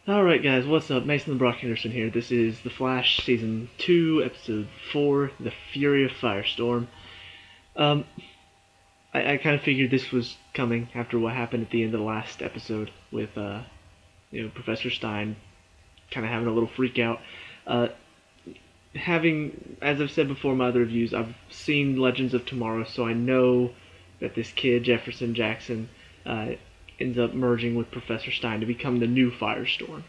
Alright guys, what's up? Mason the Brock Henderson here. This is The Flash Season 2, Episode 4, The Fury of Firestorm. Um, I kind of figured this was coming after what happened at the end of the last episode with, Professor Stein kind of having a little freak out. As I've said before in my other reviews, I've seen Legends of Tomorrow, so I know that this kid, Jefferson Jackson, ends up merging with Professor Stein to become the new Firestorm.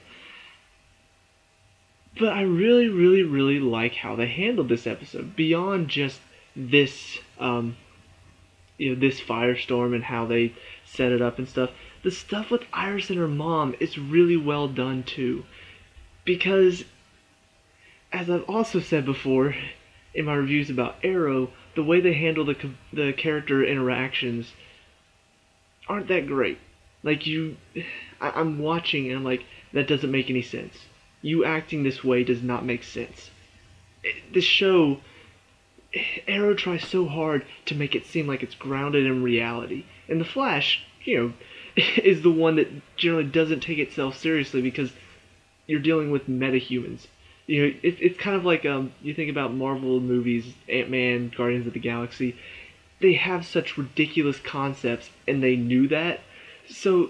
But I really, really, really like how they handled this episode beyond just this, this Firestorm and how they set it up and stuff. The stuff with Iris and her mom is really well done too, because as I've also said before in my reviews about Arrow, the way they handle the character interactions aren't that great. I'm watching and I'm like, that doesn't make any sense. You acting this way does not make sense. This show, Arrow tries so hard to make it seem like it's grounded in reality. And The Flash, is the one that generally doesn't take itself seriously because you're dealing with metahumans. It's kind of like you think about Marvel movies, Ant-Man, Guardians of the Galaxy. They have such ridiculous concepts, and they knew that, so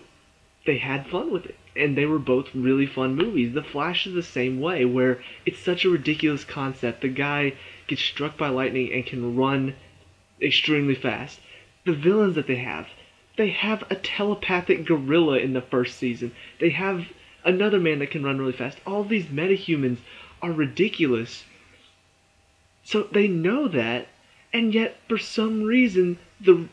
they had fun with it. And they were both really fun movies. The Flash is the same way, where it's such a ridiculous concept. The guy gets struck by lightning and can run extremely fast. The villains that they have a telepathic gorilla in the first season. They have another man that can run really fast. All these metahumans are ridiculous. So they know that, and yet for some reason the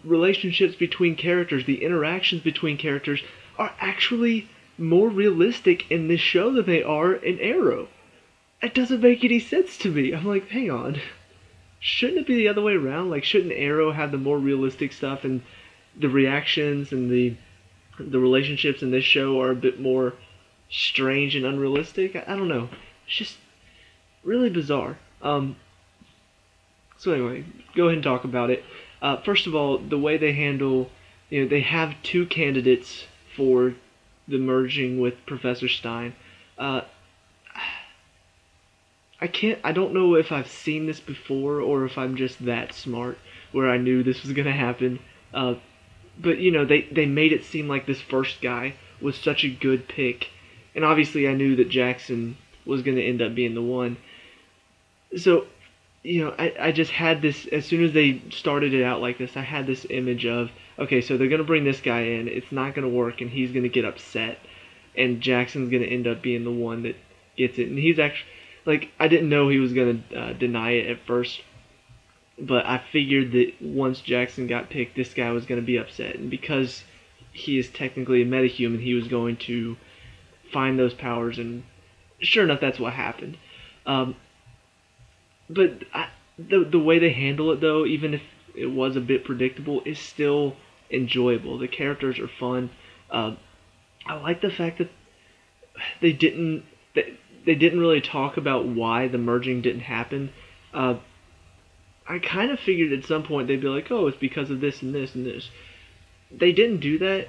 relationships between characters, the interactions between characters, are actually more realistic in this show than they are in Arrow. It doesn't make any sense to me. I'm like, hang on. Shouldn't it be the other way around? Like, shouldn't Arrow have the more realistic stuff, and the reactions and the relationships in this show are a bit more strange and unrealistic? I don't know. It's just really bizarre. So anyway, go ahead and talk about it. First of all, the way they handle, they have two candidates for the merging with Professor Stein. I don't know if I've seen this before or if I'm just that smart where I knew this was gonna happen. But they made it seem like this first guy was such a good pick, and obviously I knew that Jackson was gonna end up being the one. So, I just had this, as soon as they started it out like this, I had this image of, okay, so they're going to bring this guy in, it's not going to work, and he's going to get upset, and Jackson's going to end up being the one that gets it. And he's actually, I didn't know he was going to deny it at first, but I figured that once Jackson got picked, this guy was going to be upset, and because he is technically a metahuman, he was going to find those powers, and sure enough, that's what happened. But the way they handle it, though, even if it was a bit predictable, is still enjoyable. The characters are fun. I like the fact that they didn't really talk about why the merging didn't happen. I kind of figured at some point they'd be like, oh, it's because of this and this and this. They didn't do that.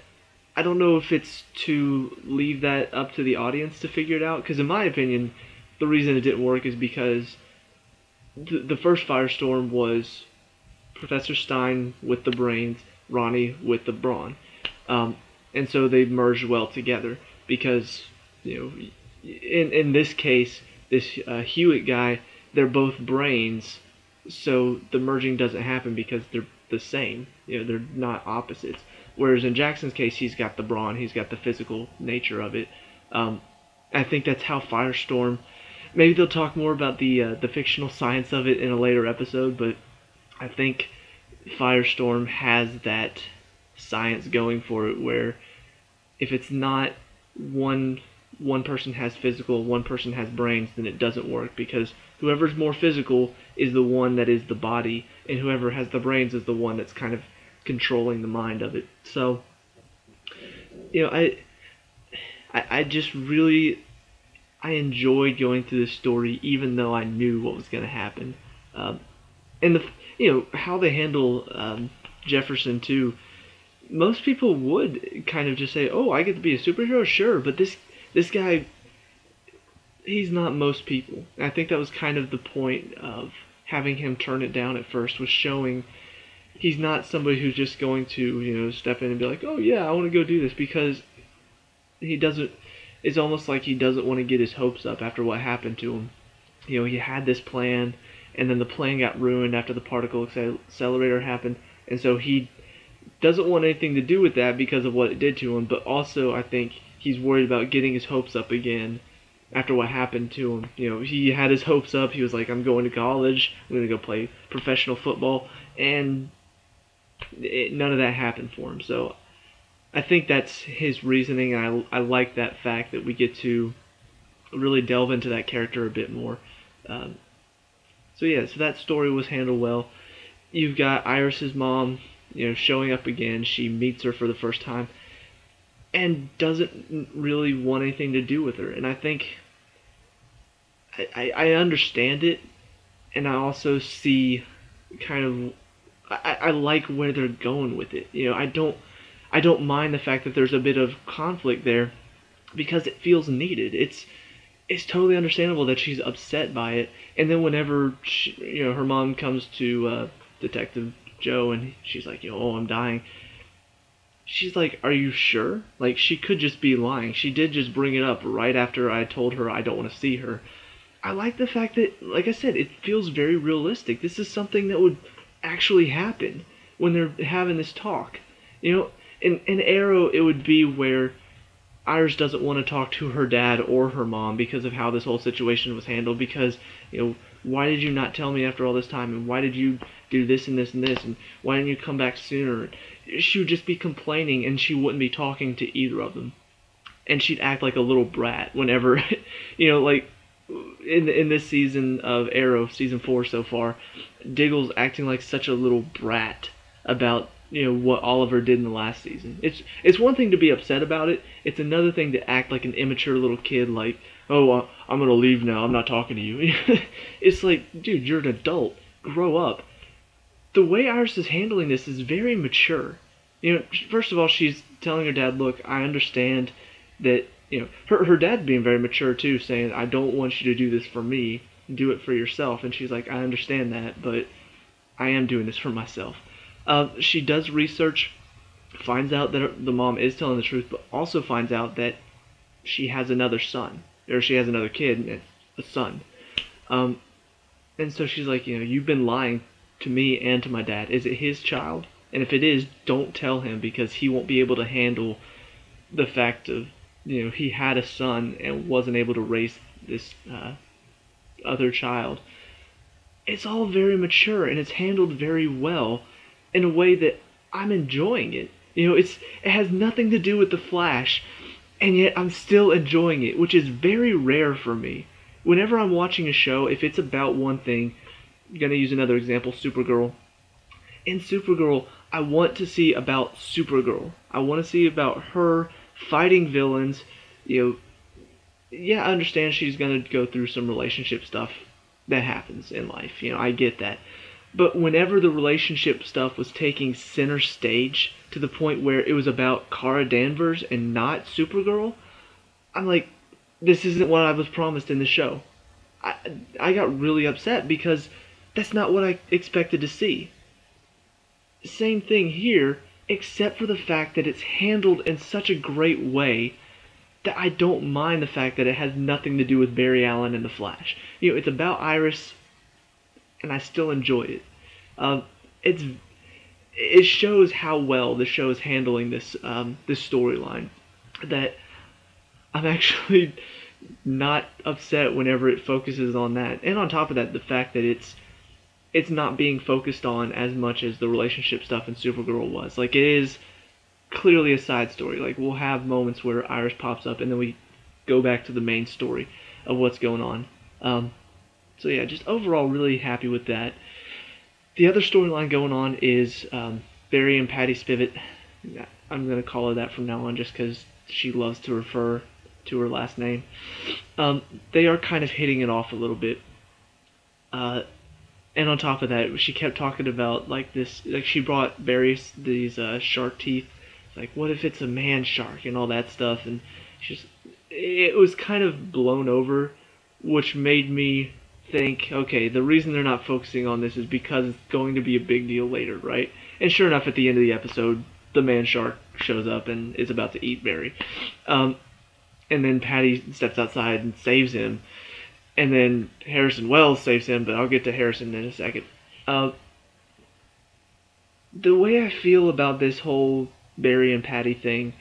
I don't know if it's to leave that up to the audience to figure it out, because in my opinion, the reason it didn't work is because the first Firestorm was Professor Stein with the brains, Ronnie with the brawn. And so they merged well together because, in this case, this Hewitt guy, they're both brains, so the merging doesn't happen because they're the same. They're not opposites. Whereas in Jackson's case, he's got the brawn, he's got the physical nature of it. I think that's how Firestorm. Maybe they'll talk more about the fictional science of it in a later episode, but I think Firestorm has that science going for it, where if it's not one person has physical, one person has brains, then it doesn't work, because whoever's more physical is the one that is the body, and whoever has the brains is the one that's kind of controlling the mind of it. So, I just really, I enjoyed going through this story, even though I knew what was going to happen. And how they handle Jefferson too. most people would kind of just say, "Oh, I get to be a superhero, sure," but this guy, he's not most people. And I think that was kind of the point of having him turn it down at first, was showing he's not somebody who's just going to, step in and be like, "Oh yeah, I want to go do this," because he doesn't. It's almost like he doesn't want to get his hopes up after what happened to him. He had this plan, and then the plan got ruined after the particle accelerator happened, and so he doesn't want anything to do with that because of what it did to him. But also, I think he's worried about getting his hopes up again after what happened to him. He had his hopes up. He was like, "I'm going to college. I'm going to go play professional football," and none of that happened for him. So I think that's his reasoning, and I like that fact that we get to really delve into that character a bit more. Um, so that story was handled well. You've got Iris's mom, showing up again. She meets her for the first time and doesn't really want anything to do with her. And I think I understand it, and I also see kind of I like where they're going with it. I don't mind the fact that there's a bit of conflict there because it feels needed. It's totally understandable that she's upset by it. And then whenever her mom comes to Detective Joe and she's like, "Oh, I'm dying." She's like, "Are you sure?" Like, she could just be lying. She did just bring it up right after I told her I don't want to see her. I like the fact that, like I said, it feels very realistic. This is something that would actually happen when they're having this talk. In Arrow, it would be where Iris doesn't want to talk to her dad or her mom because of how this whole situation was handled. Because, why did you not tell me after all this time? And why did you do this and this and this? And why didn't you come back sooner? She would just be complaining, and she wouldn't be talking to either of them. And she'd act like a little brat whenever, like in this season of Arrow, season 4 so far, Diggle's acting like such a little brat about what Oliver did in the last season. It's one thing to be upset about it. It's another thing to act like an immature little kid, like, "Oh, I'm gonna leave now. I'm not talking to you." It's like, dude, you're an adult. Grow up. The way Iris is handling this is very mature. First of all, she's telling her dad, "Look, I understand that." Her dad being very mature too, saying, "I don't want you to do this for me. Do it for yourself." And she's like, "I understand that, but I am doing this for myself." She does research, finds out that the mom is telling the truth, but also finds out that she has another son, or she has another kid, a son. And so she's like, "You've been lying to me and to my dad. Is it his child? And if it is, don't tell him because he won't be able to handle the fact of, he had a son and wasn't able to raise this other child." It's all very mature and it's handled very well in a way that I'm enjoying it. It has nothing to do with the Flash, and yet I'm still enjoying it, which is very rare for me. Whenever I'm watching a show, if it's about one thing, I'm gonna use another example, Supergirl. In Supergirl, I want to see about Supergirl. I want to see about her fighting villains. Yeah, I understand she's gonna go through some relationship stuff that happens in life. I get that. But whenever the relationship stuff was taking center stage to the point where it was about Kara Danvers and not Supergirl, I'm like, this isn't what I was promised in the show. I got really upset because that's not what I expected to see. Same thing here, except for the fact that it's handled in such a great way that I don't mind the fact that it has nothing to do with Barry Allen and the Flash. It's about Iris, and I still enjoy it. Um, it's it shows how well the show is handling this storyline. That I'm actually not upset whenever it focuses on that, and on top of that, the fact that it's not being focused on as much as the relationship stuff in Supergirl was. Like, it is clearly a side story. Like, we'll have moments where Iris pops up, and then we go back to the main story of what's going on. So yeah, just overall really happy with that. The other storyline going on is Barry and Patty Spivot. I'm going to call her that from now on just because she loves to refer to her last name. They are kind of hitting it off a little bit. And on top of that, she kept talking about like this, like she brought Barry these shark teeth like, what if it's a man shark and all that stuff, and it was kind of blown over, which made me think, okay, the reason they're not focusing on this is because it's going to be a big deal later, right? And sure enough, at the end of the episode, the man shark shows up and is about to eat Barry. And then Patty steps outside and saves him. And then Harrison Wells saves him, but I'll get to Harrison in a second. The way I feel about this whole Barry and Patty thing,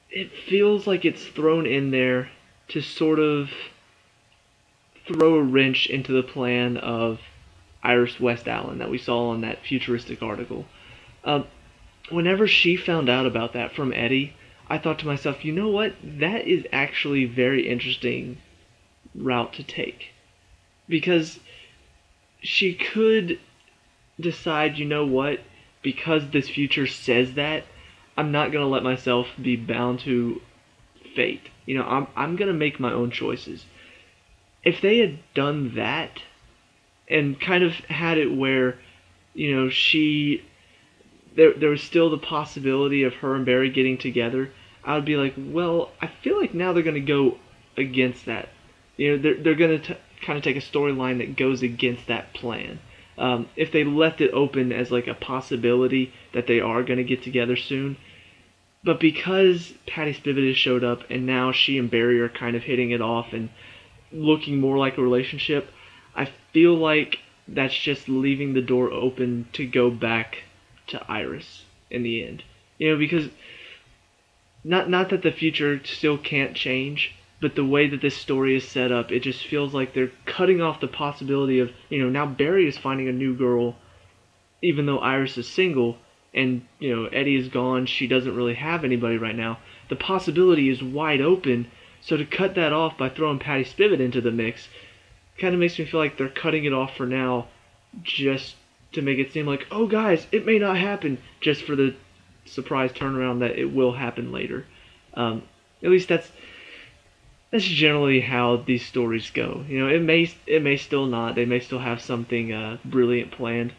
it feels like it's thrown in there to sort of throw a wrench into the plan of Iris West Allen that we saw in that futuristic article. Whenever she found out about that from Eddie, I thought to myself, you know what? That is actually a very interesting route to take. Because she could decide, you know what? Because this future says that, I'm not going to let myself be bound to fate. I'm going to make my own choices. If they had done that and kind of had it where, there was still the possibility of her and Barry getting together, I would be like, well, I feel like now they're going to go against that. They're going to kind of take a storyline that goes against that plan. If they left it open as like a possibility that they are going to get together soon. But because Patty Spivot has showed up and now she and Barry are kind of hitting it off and looking more like a relationship, I feel like that's just leaving the door open to go back to Iris in the end. Because not that the future still can't change, but the way that this story is set up, it just feels like they're cutting off the possibility of, now Barry is finding a new girl, even though Iris is single, and, Eddie is gone, she doesn't really have anybody right now. The possibility is wide open, so to cut that off by throwing Patty Spivot into the mix kind of makes me feel like they're cutting it off for now just to make it seem like, oh guys, it may not happen, just for the surprise turnaround that it will happen later. At least that's generally how these stories go. It may still not. They may still have something brilliant planned,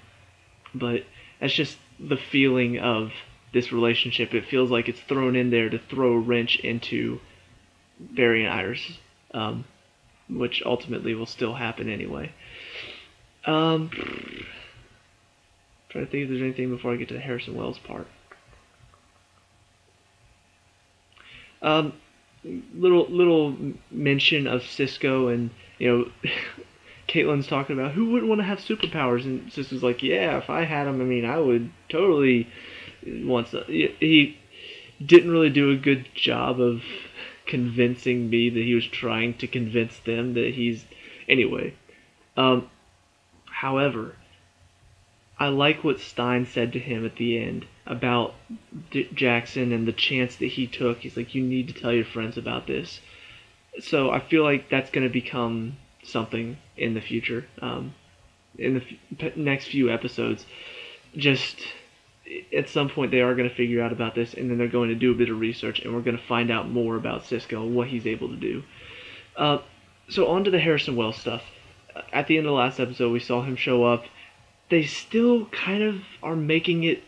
but that's just the feeling of this relationship. It feels like it's thrown in there to throw a wrench into Barry and Iris, which ultimately will still happen anyway. Trying to think if there's anything before I get to the Harrison Wells part. Little mention of Cisco, and Caitlin's talking about who wouldn't want to have superpowers, and Cisco's like, yeah, if I had them, I would totally want some. He didn't really do a good job of convincing me that he was trying to convince them that he's anyway. However, I like what Stein said to him at the end about Jackson and the chance that he took. He's like, you need to tell your friends about this. So I feel like that's going to become something in the future, in the next few episodes. Just at some point they are going to figure out about this, and then they're going to do a bit of research, and we're going to find out more about Cisco and what he's able to do. So on to the Harrison Wells stuff. At the end of the last episode, we saw him show up. They still kind of are making it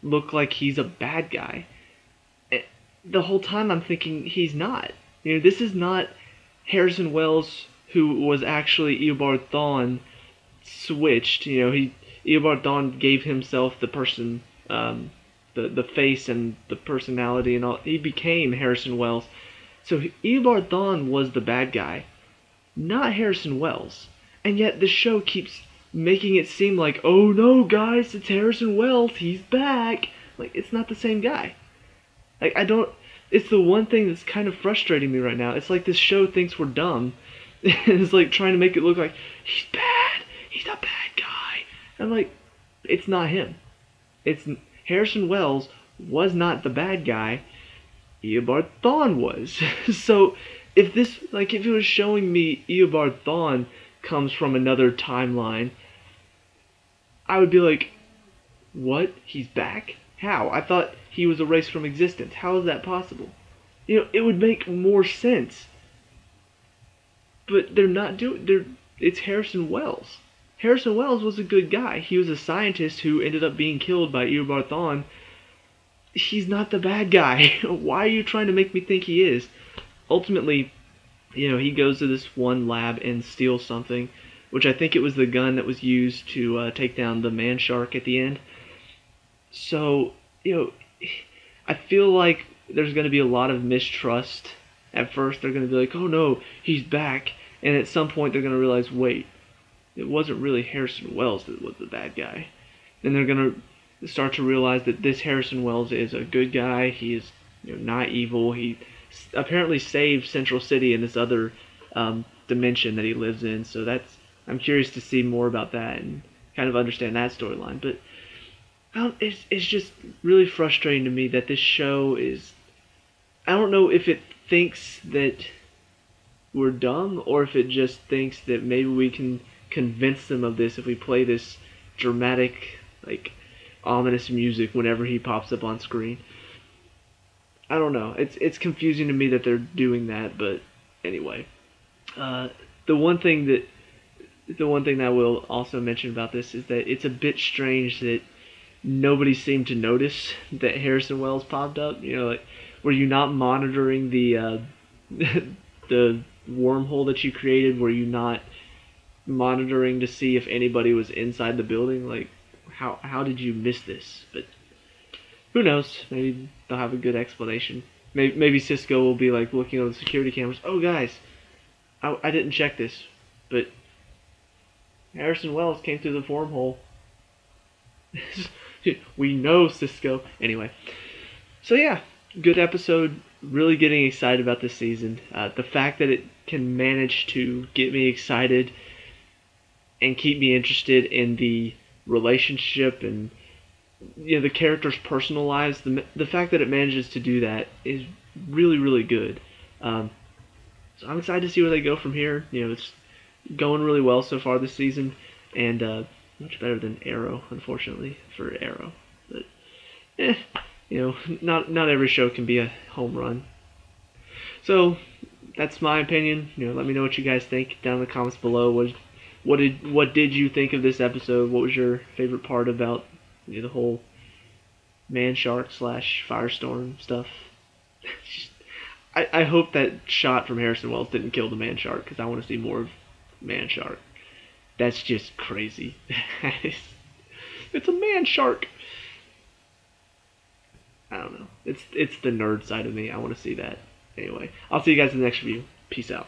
look like he's a bad guy. The whole time I'm thinking he's not. This is not Harrison Wells, who was actually Eobard Thawne switched. Eobard Thawne gave himself the person, the face and the personality and all. He became Harrison Wells. So Eobard Thawne was the bad guy, not Harrison Wells. And yet the show keeps making it seem like, oh no guys, it's Harrison Wells, he's back. Like, it's not the same guy. Like, it's the one thing that's kind of frustrating me right now. It's like this show thinks we're dumb. It's like trying to make it look like, he's bad, he's a bad guy. I'm like, it's not him. It's Harrison Wells was not the bad guy. Eobard Thawne was. So if it was showing me Eobard Thawne comes from another timeline, I would be like, what? He's back? How? I thought he was erased from existence. How is that possible? It would make more sense. But they're not doing. It's Harrison Wells. Harrison Wells was a good guy. He was a scientist who ended up being killed by Eobard Thawne. he's not the bad guy. Why are you trying to make me think he is? Ultimately, he goes to this one lab and steals something, which I think it was the gun that was used to take down the man shark at the end. So, I feel like there's going to be a lot of mistrust. At first, they're going to be like, oh no, he's back. And at some point, they're going to realize, wait, it wasn't really Harrison Wells that was the bad guy. Then they're going to start to realize that this Harrison Wells is a good guy. He is not evil. He apparently saved Central City in this other dimension that he lives in. So I'm curious to see more about that and kind of understand that storyline. But it's just really frustrating to me that this show is. I don't know if it thinks that we're dumb or if it just thinks that maybe we can convince them of this if we play this dramatic, like, ominous music whenever he pops up on screen. I don't know. It's confusing to me that they're doing that, but anyway. Uh, the one thing that I will also mention about this is that it's a bit strange that nobody seemed to notice that Harrison Wells popped up. Like, were you not monitoring the the wormhole that you created? Were you not monitoring to see if anybody was inside the building? Like, how did you miss this? But who knows? Maybe they'll have a good explanation. Maybe Cisco will be like looking at the security cameras. Oh, guys, I didn't check this, but Harrison Wells came through the wormhole. We know, Cisco. Anyway, so yeah, good episode. Really getting excited about this season. The fact that it can manage to get me excited and keep me interested in the relationship and the characters' personal lives. The fact that it manages to do that is really, really good. So I'm excited to see where they go from here. It's going really well so far this season, and much better than Arrow, unfortunately, for Arrow. But not every show can be a home run. So that's my opinion. Let me know what you guys think down in the comments below. What did you think of this episode? What was your favorite part about the whole Man Shark / Firestorm stuff? I hope that shot from Harrison Wells didn't kill the Man Shark, because I want to see more of Man Shark. That's just crazy. It's a Man Shark. I don't know. It's the nerd side of me. I want to see that. Anyway, I'll see you guys in the next review. Peace out.